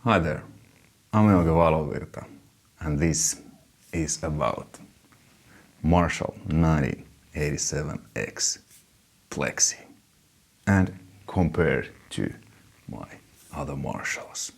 Hi there, I'm Euge Valovirta, and this is about Marshall 1987X Plexi and compared to my other Marshalls.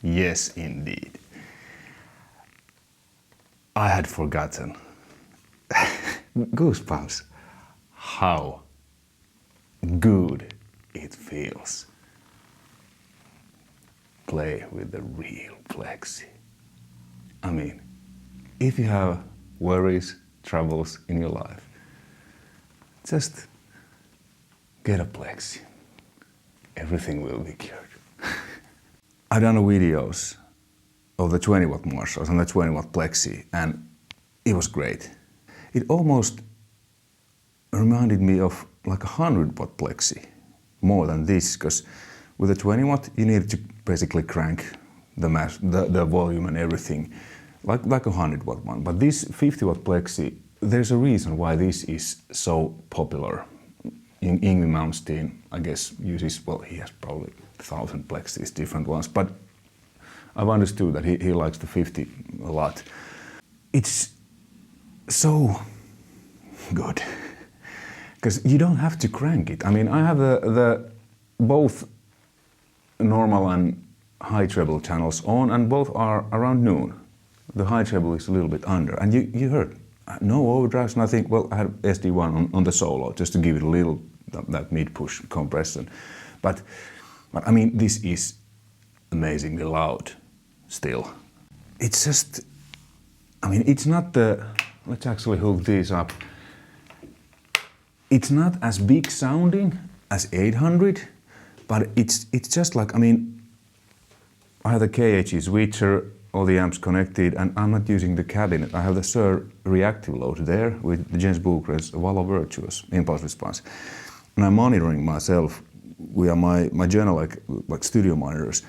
Yes, indeed. I had forgotten. Goosebumps. How good it feels. Play with the real Plexi. I mean, if you have worries, troubles in your life, just get a Plexi. Everything will be cured. I've done videos of the 20-watt Marshalls and the 20-watt Plexi, and it was great. It almost reminded me of like a 100-watt Plexi, more than this, because with a 20-watt you need to basically crank the volume and everything, like a 100-watt one. But this 50-watt Plexi, there's a reason why this is so popular. Yngwie Malmsteen, I guess, uses, well, he has probably 1,000 Plexis, different ones, but I've understood that he likes the 50 a lot. It's so good, because you don't have to crank it. I mean, I have the both normal and high treble channels on, and both are around noon. The high treble is a little bit under, and you heard no overdrives, nothing. Well, I had SD-1 on the solo, just to give it a little, that mid-push compression. But I mean, this is amazingly loud still. It's just, I mean, it's not the, let's actually hook these up. It's not as big sounding as 800, but it's just like, I mean, I have the KHE switcher, all the amps connected, and I'm not using the cabinet. I have the Sir reactive load there with the Jens Booker's Valovirtuous impulse response. And I'm monitoring myself via my journal like studio monitors.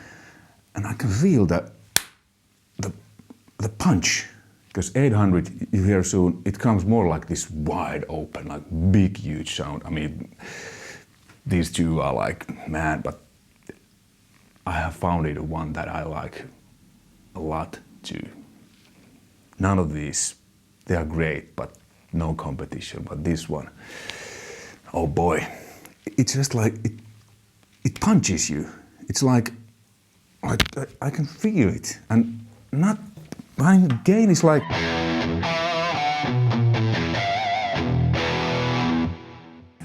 And I can feel that the punch, because 800, you hear soon, it comes more like this wide open, like big, huge sound. I mean, these two are like, man, but I have found it one that I like a lot too. None of these, they are great, but no competition. But this one, oh boy, it's just like, it punches you. It's like I can feel it, and not, I mean, gain is like,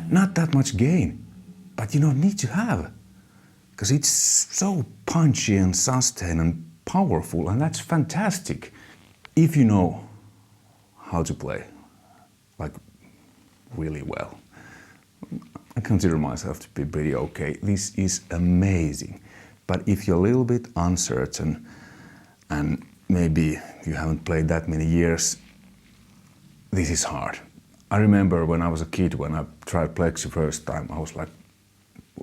not that much gain, but you don't need to have, because it's so punchy and sustained and powerful, and that's fantastic if you know how to play, like really well. I consider myself to be pretty okay. This is amazing. But if you're a little bit uncertain and maybe you haven't played that many years, this is hard. I remember when I was a kid, when I tried Plexi first time, I was like,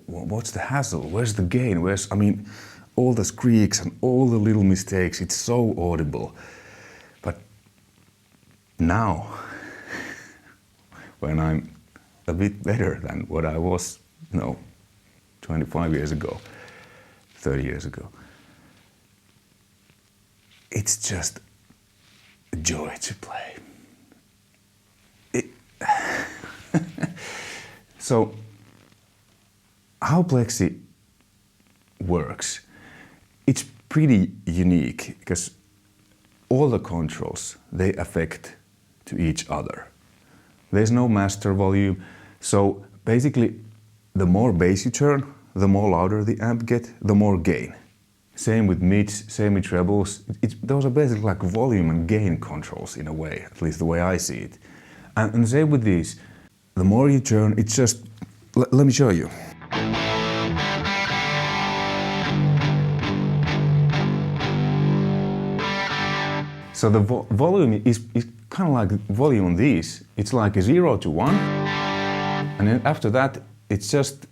what's the hassle? Where's the gain? I mean, all the squeaks and all the little mistakes, it's so audible. But now, when I'm a bit better than what I was, 25 years ago, 30 years ago. It's just a joy to play. So, how Plexi works, it's pretty unique because all the controls, they affect to each other. There's no master volume, so basically the more bass you turn, the more louder the amp gets, the more gain. Same with mids, same with trebles. Those are basically like volume and gain controls in a way, at least the way I see it. And same with these. The more you turn, it's just, let me show you. So the volume is kind of like volume on these. It's like a 0 to 1, and then after that, it's just,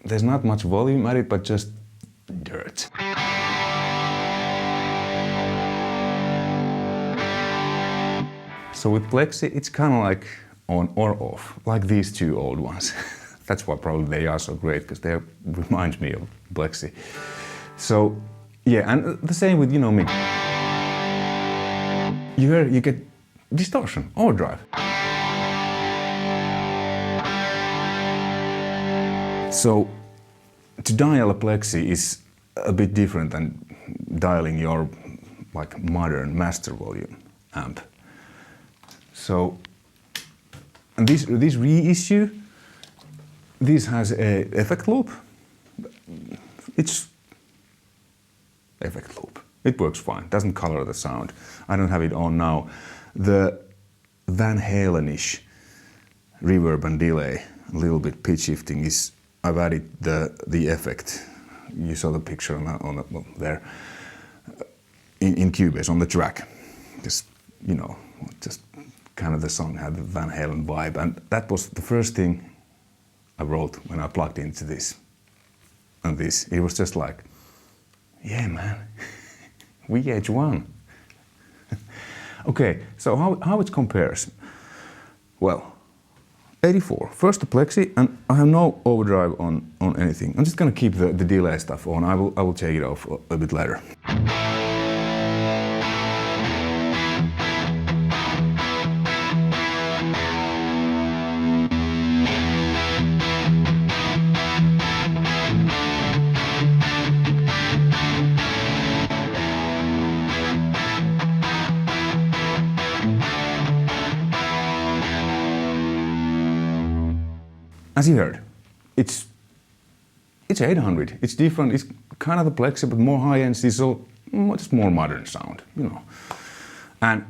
there's not much volume at it, but just dirt. So with Plexi, it's kind of like on or off, like these two old ones. That's why probably they are so great, because they remind me of Plexi. So yeah, and the same with, me. You get distortion, overdrive. So to dial a Plexi is a bit different than dialing your like modern master volume amp. So, and this reissue, this has a effect loop. It's effect loop. It works fine, doesn't color the sound. I don't have it on now. The Van Halen-ish reverb and delay, a little bit pitch shifting is, I've added the effect. You saw the picture there in Cubase on the track. Just, just kind of the song had the Van Halen vibe, and that was the first thing I wrote when I plugged into this. And this, it was just like, yeah, man, VH1. Okay, so how it compares? Well, 84, first the Plexi, and I have no overdrive on anything. I'm just gonna keep the delay stuff on. I will take it off a bit later. As you heard, it's 800. It's different. It's kind of the Plexi, but more high-end. It's all just more modern sound, And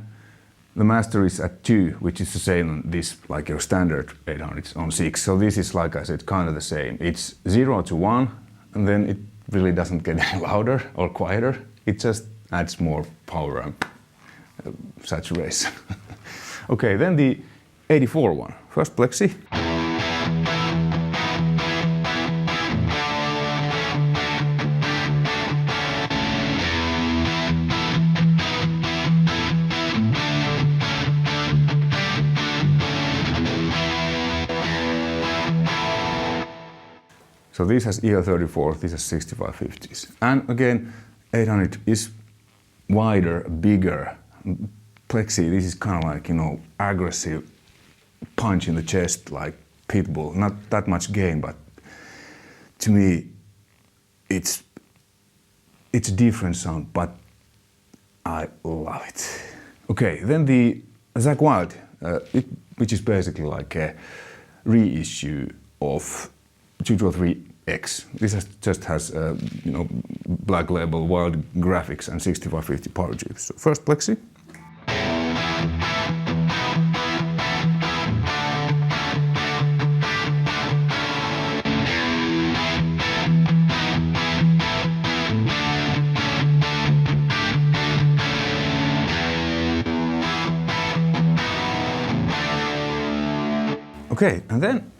the master is at 2, which is the same on this, like your standard 800. It's on 6. So this is, like I said, kind of the same. It's 0 to 1, and then it really doesn't get any louder or quieter. It just adds more power and saturation. Okay, then the 84 one. First Plexi. So this has EL34, this has 6550s. And again, 800 is wider, bigger. Plexi, this is kind of like, you know, aggressive punch in the chest, like Pitbull. Not that much gain, but to me, it's a different sound, but I love it. Okay, then the Zakk Wylde, which is basically like a reissue of 223X. This just has, you know, black label, wild graphics and 6550 power chips. So first Plexi. Okay, and then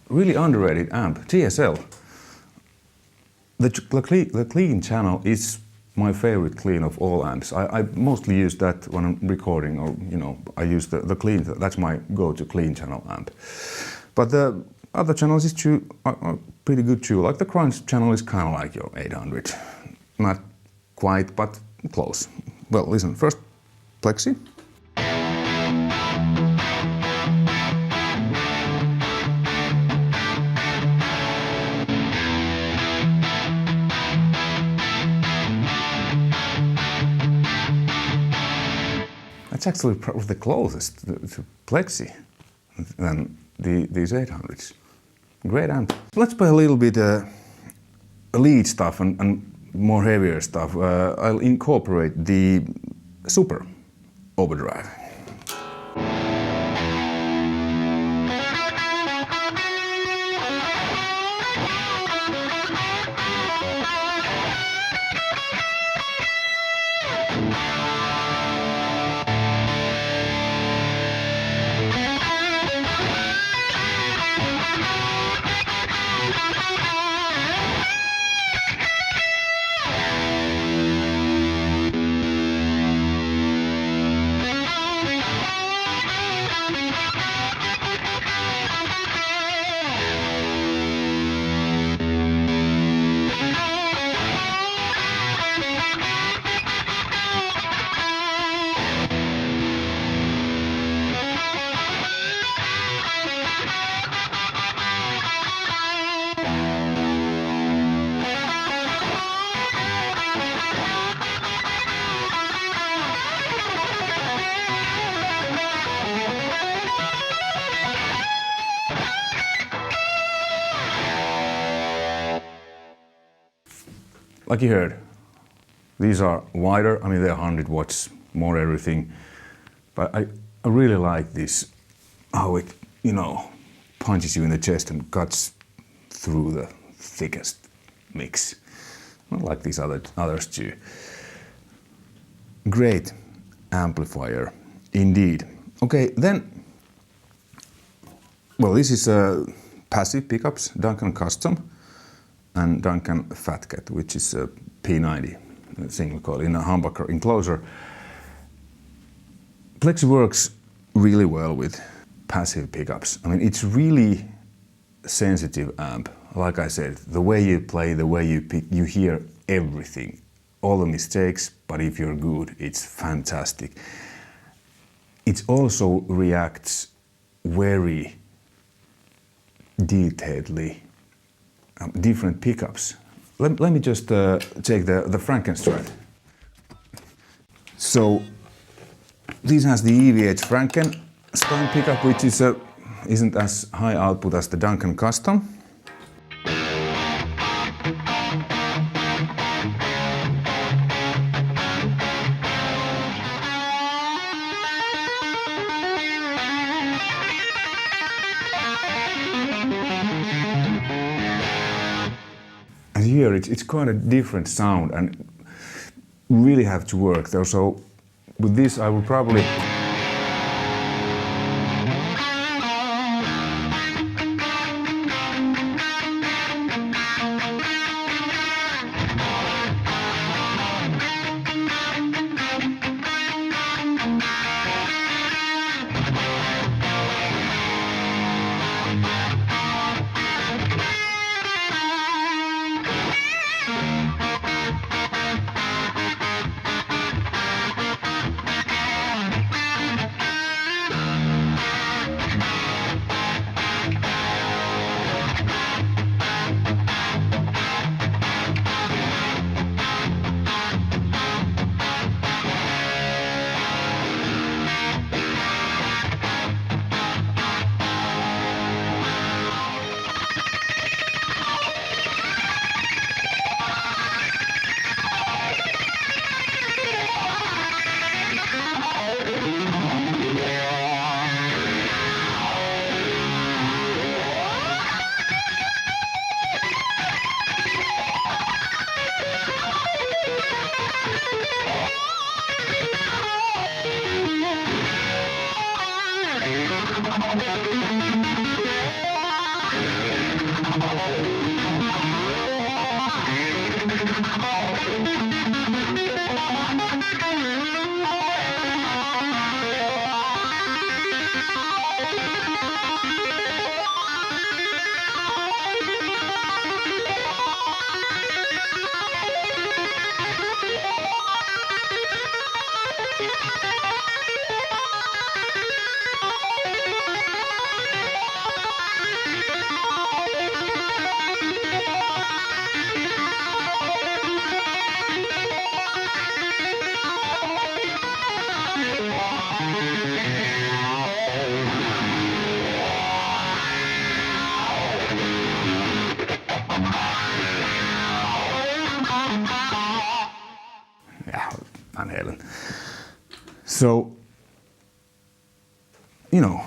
really underrated amp, TSL. The clean channel is my favorite clean of all amps. I mostly use that when I'm recording, or you know, I use the clean. That's my go-to clean channel amp. But the other channels are pretty good too. Like the crunch channel is kind of like your 800, not quite, but close. Well, listen. First, Plexi. That's actually probably the closest to Plexi than these 800s. Great amp. Let's play a little bit lead stuff and more heavier stuff. I'll incorporate the Super overdrive. Like you heard, these are wider. I mean, they're 100 watts, more everything. But I really like this, how it, you know, punches you in the chest and cuts through the thickest mix. I like these others too. Great amplifier, indeed. Okay, then, well, this is passive pickups, Duncan Custom, and Duncan Fat Cat, which is a P90 single coil in a humbucker enclosure. Plexi works really well with passive pickups. I mean, it's really sensitive amp. Like I said, the way you play, the way you pick, you hear everything. All the mistakes, but if you're good, it's fantastic. It also reacts very detailedly. Different pickups. Let me just take the Frankenstrat. So this has the EVH Frankenstein pickup, which is isn't as high output as the Duncan Custom. And here it's quite a different sound, and really have to work though. So with this I will probably So, you know,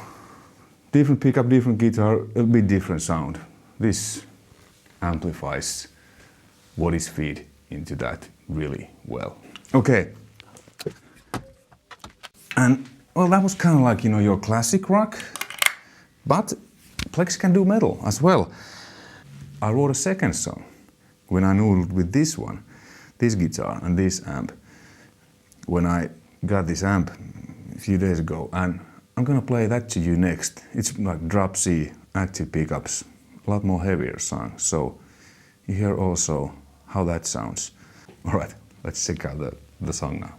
different pickup, different guitar, a bit different sound. This amplifies what is feed into that really well. Okay. And well, that was kind of like, you know, your classic rock, but Plexi can do metal as well. I wrote a second song when I noodled with this one, this guitar and this amp. When I got this amp a few days ago, and I'm gonna play that to you next. It's like drop C, active pickups, a lot more heavier song. So you hear also how that sounds. All right, let's check out the song now.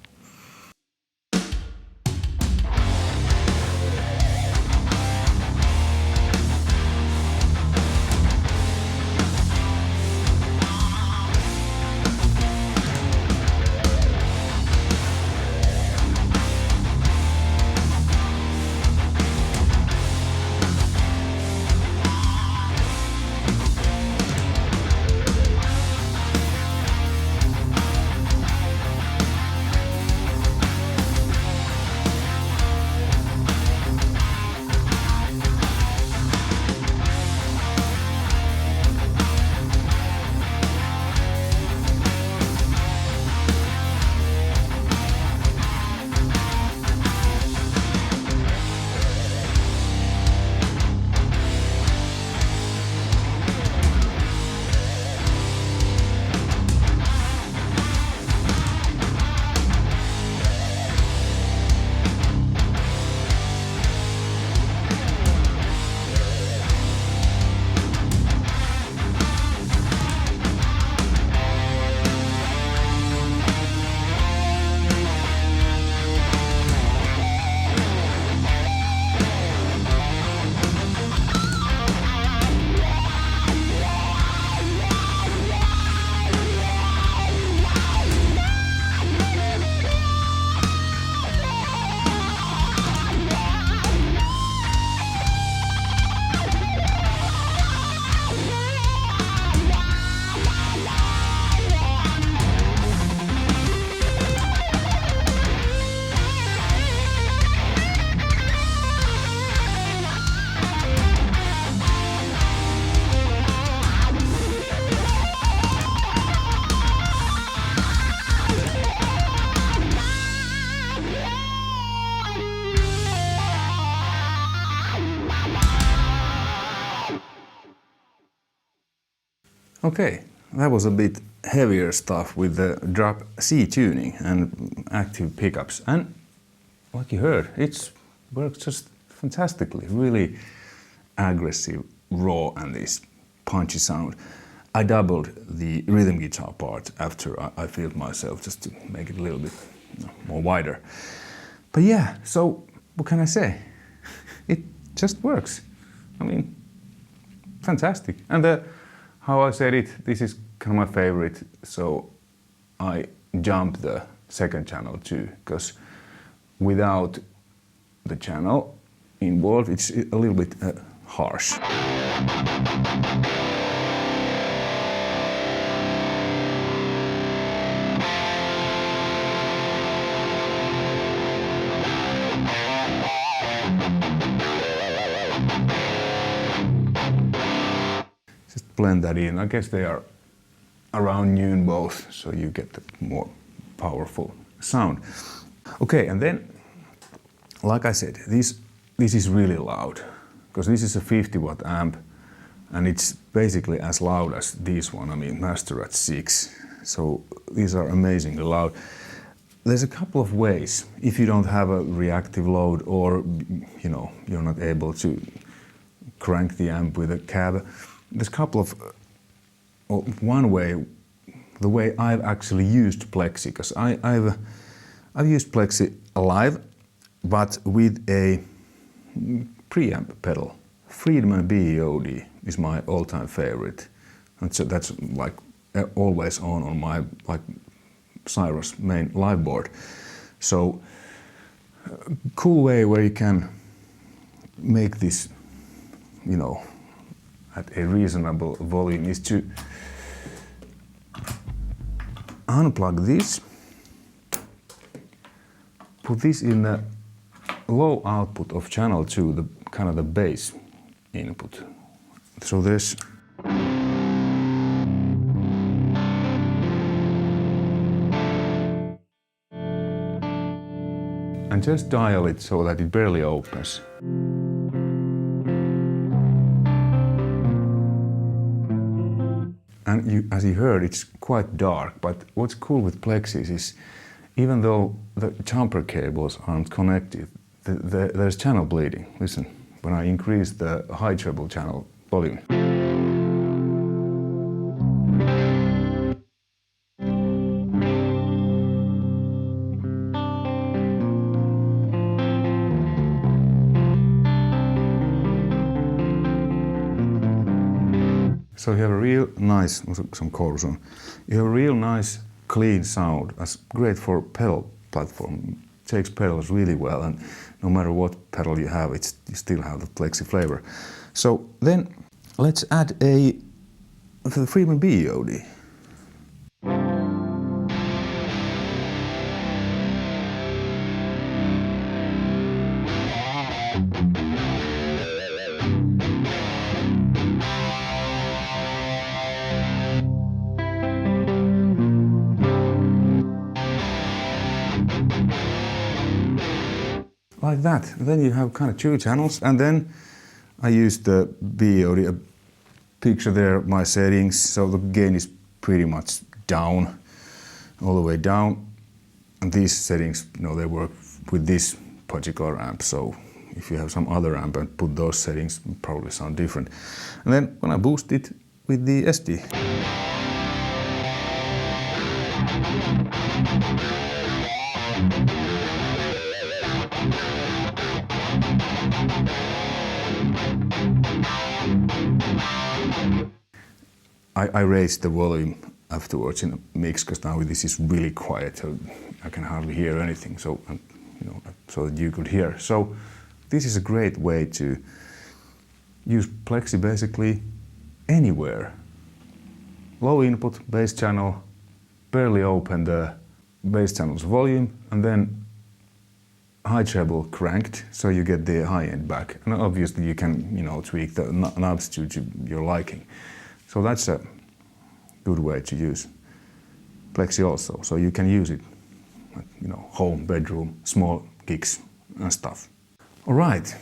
Okay, that was a bit heavier stuff with the drop C tuning and active pickups. And like you heard, it works just fantastically. Really aggressive, raw, and this punchy sound. I doubled the rhythm guitar part after I filled myself just to make it a little bit more wider. But yeah, so what can I say? It just works. I mean, fantastic. And how I said it, this is kind of my favorite, so I jumped the second channel too, because without the channel involved, it's a little bit harsh. Just blend that in. I guess they are around noon both, so you get the more powerful sound. Okay, and then, like I said, this is really loud, because this is a 50-watt amp, and it's basically as loud as this one. I mean, master at 6. So these are amazingly loud. There's a couple of ways if you don't have a reactive load, or you're not able to crank the amp with a cab. There's a couple of one way, the way I've actually used Plexi, because I've used Plexi live, but with a preamp pedal. Friedman BE-OD is my all-time favorite. And so that's like always on my Cyrus main live board. So cool way where you can make this, at a reasonable volume is to unplug this, put this in the low output of channel 2, the kind of the bass input. So there's and just dial it so that it barely opens. And as you heard, it's quite dark, but what's cool with Plexis is, even though the jumper cables aren't connected, there's channel bleeding. Listen, when I increase the high treble channel volume. So you have a real nice, some chorus on. You have a real nice, clean sound. That's great for pedal platform. It takes pedals really well, and no matter what pedal you have, you still have the Plexi flavor. So then let's add the Friedman BE-OD. Like that. And then you have kind of 2 channels, and then I used the BE-OD, a picture there, my settings, so the gain is pretty much down, all the way down. And these settings, they work with this particular amp, so if you have some other amp and put those settings, it probably sound different. And then when I boost it with the SD. I raised the volume afterwards in a mix, because now this is really quiet, so I can hardly hear anything. So, so that you could hear. So this is a great way to use Plexi basically anywhere. Low input, bass channel, barely open the bass channel's volume, and then high treble cranked, so you get the high end back. And obviously you can, tweak the knobs to your liking. So that's a good way to use Plexi also. So you can use it at, home, bedroom, small gigs and stuff. All right,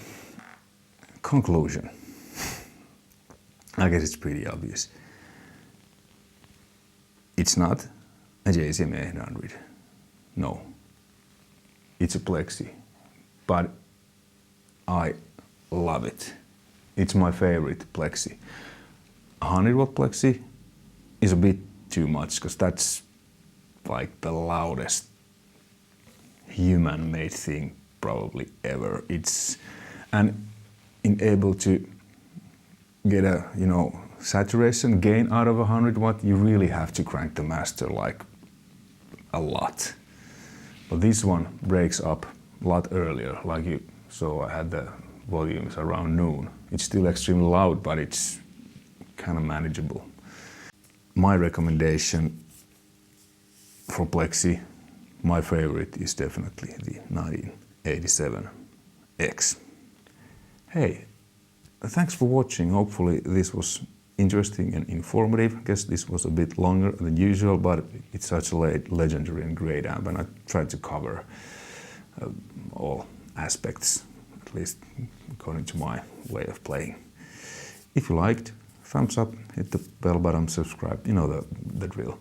conclusion. I guess it's pretty obvious. It's not a JCM800. No. It's a Plexi. But I love it. It's my favorite Plexi. 100-watt Plexi is a bit too much, because that's like the loudest human-made thing probably ever. And in able to get a, you know, saturation gain out of 100-watt, you really have to crank the master like a lot. But this one breaks up a lot earlier, like you saw. I had the volumes around noon. It's still extremely loud, but it's kind of manageable. My recommendation for Plexi, my favorite is definitely the 1987X. Hey, thanks for watching. Hopefully this was interesting and informative. I guess this was a bit longer than usual, but it's such a legendary and great amp, and I tried to cover all aspects, at least according to my way of playing. If you liked, thumbs up, hit the bell button, subscribe, you know the drill.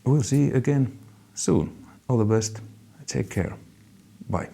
We'll see you again soon. All the best. Take care. Bye.